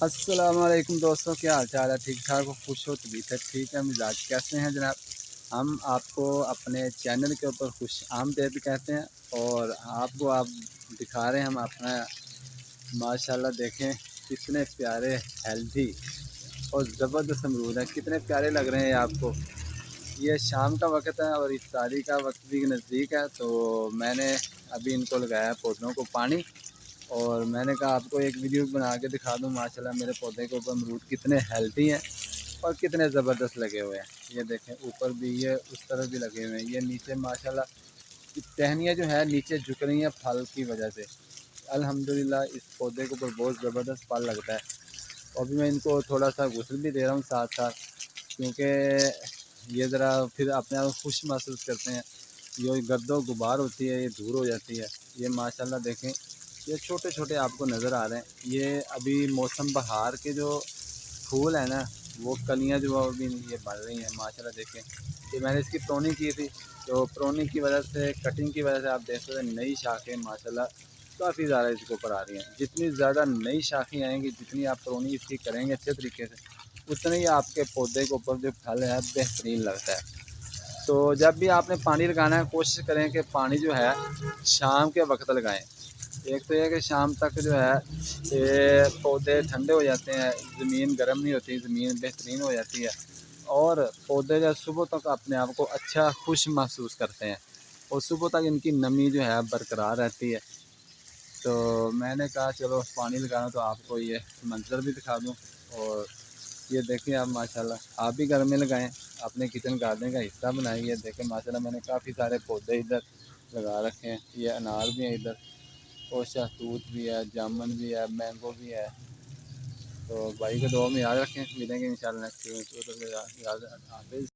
अस्सलाम वालेकुम दोस्तों, क्या हाल चाल है? ठीक ठाक हो, खुश हो, तबीयत ठीक है, मिजाज कैसे हैं जनाब? हम आपको अपने चैनल के ऊपर खुश आमदीद कहते हैं और आपको आप दिखा रहे हैं हम अपना माशाल्लाह देखें कितने प्यारे हेल्दी और ज़बरदस्त अमरूद हैं, कितने प्यारे लग रहे हैं आपको। ये शाम का वक्त है और इफ्तारी का वक्त भी नज़दीक है, तो मैंने अभी इनको लगाया पौधों को पानी और मैंने कहा आपको एक वीडियो बना के दिखा दूँ माशाल्लाह मेरे पौधे के ऊपर अमरूद कितने हेल्दी हैं और कितने ज़बरदस्त लगे हुए हैं। ये देखें ऊपर भी, ये उस तरफ भी लगे हुए हैं, ये नीचे माशाल्लाह की टहनियाँ जो है नीचे झुक रही हैं फल की वजह से। अल्हम्दुलिल्लाह इस पौधे के ऊपर बहुत ज़बरदस्त फल लगता है और अभी मैं इनको थोड़ा सा गुस्ल भी दे रहा हूँ साथ साथ, क्योंकि ये ज़रा फिर अपने आप खुश महसूस करते हैं। ये गर्दो गुबार होती है, ये दूर हो जाती है। ये माशाल्लाह देखें, ये छोटे छोटे आपको नज़र आ रहे हैं। ये अभी मौसम बहार के जो फूल है ना, वो कलियां जो अभी ये बढ़ रही हैं माशाल्लाह देखें। कि मैंने इसकी प्रोनिंग की थी, तो प्रोनिंग की वजह से, कटिंग की वजह से आप देख सकते हैं नई शाखें माशाल्लाह काफ़ी ज़्यादा इसके ऊपर आ रही हैं। जितनी ज़्यादा नई शाखें आएंगी, जितनी आप प्रोनिंग इसकी करेंगे अच्छे तरीके से, उतना ही आपके पौधे के ऊपर जो फल है बेहतरीन लगता है। तो जब भी आपने पानी लगाना है, कोशिश करें कि पानी जो है शाम के वक्त लगाएं। एक तो यह कि शाम तक जो है ये पौधे ठंडे हो जाते हैं, ज़मीन गर्म नहीं होती, ज़मीन बेहतरीन हो जाती है और पौधे जो सुबह तक अपने आप को अच्छा खुश महसूस करते हैं और सुबह तक इनकी नमी जो है बरकरार रहती है। तो मैंने कहा चलो पानी लगाना तो आपको ये मंजर भी दिखा दूँ। और ये देखिए आप माशाल्लाह आप भी घर में लगाएं, अपने किचन गार्डन का हिस्सा बनाएं। ये देखें माशाल्लाह मैंने काफ़ी सारे पौधे इधर लगा रखे हैं। ये अनार भी है इधर और शहतूत भी है, जामुन भी है, मैंगो भी है। तो भाई को दुआ में याद रखें, मिलेंगे इंशाल्लाह नेक्स्ट वीडियो में। तो याद हाफिज़।